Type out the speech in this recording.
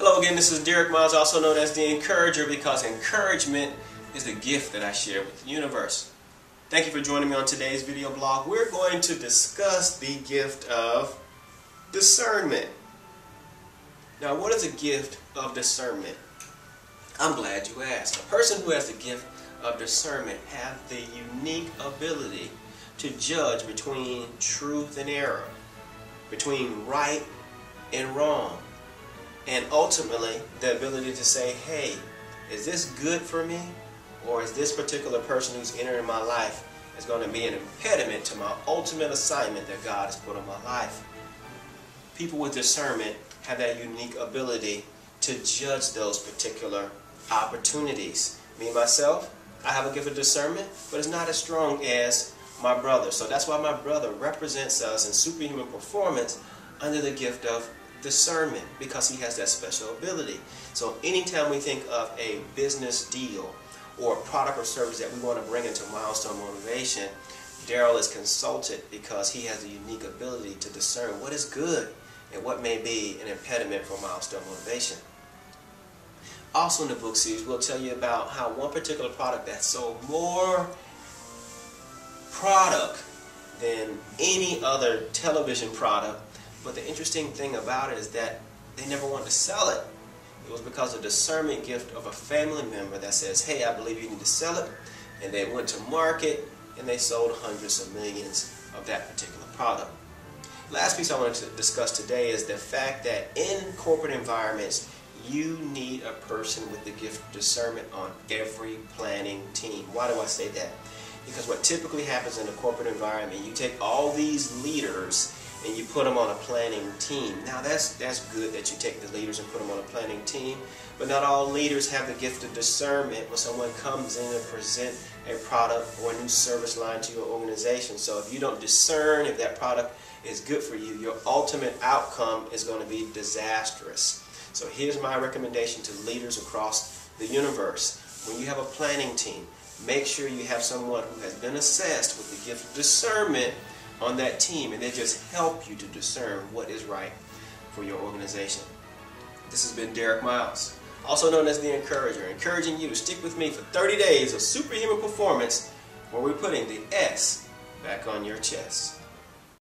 Hello again, this is Derek Miles, also known as the Encourager, because encouragement is the gift that I share with the universe. Thank you for joining me on today's video blog. We're going to discuss the gift of discernment. Now, what is a gift of discernment? I'm glad you asked. A person who has the gift of discernment has the unique ability to judge between truth and error, between right and wrong, and ultimately the ability to say, hey, is this good for me, or is this particular person who's entering my life is going to be an impediment to my ultimate assignment that God has put on my life? People with discernment have that unique ability to judge those particular opportunities. Me, myself, I have a gift of discernment, but it's not as strong as my brother. So that's why my brother represents us in superhuman performance under the gift of discernment, because he has that special ability. So anytime we think of a business deal or a product or service that we want to bring into milestone motivation, Daryl is consulted because he has the unique ability to discern what is good and what may be an impediment for milestone motivation. Also in the book series, we'll tell you about how one particular product that sold more product than any other television product. But the interesting thing about it is that they never wanted to sell it. It was because of the discernment gift of a family member that says, hey, I believe you need to sell it. And they went to market and they sold hundreds of millions of that particular product. Last piece I wanted to discuss today is the fact that in corporate environments, you need a person with the gift of discernment on every planning team. Why do I say that? Because what typically happens in a corporate environment, you take all these leaders and you put them on a planning team. Now that's good that you take the leaders and put them on a planning team, but not all leaders have the gift of discernment when someone comes in and present a product or a new service line to your organization. So if you don't discern if that product is good for you, your ultimate outcome is going to be disastrous. So here's my recommendation to leaders across the universe. When you have a planning team, make sure you have someone who has been assessed with the gift of discernment on that team, and they just help you to discern what is right for your organization. This has been Derek Miles, also known as the Encourager, encouraging you to stick with me for 30 days of superhuman performance where we're putting the S back on your chest.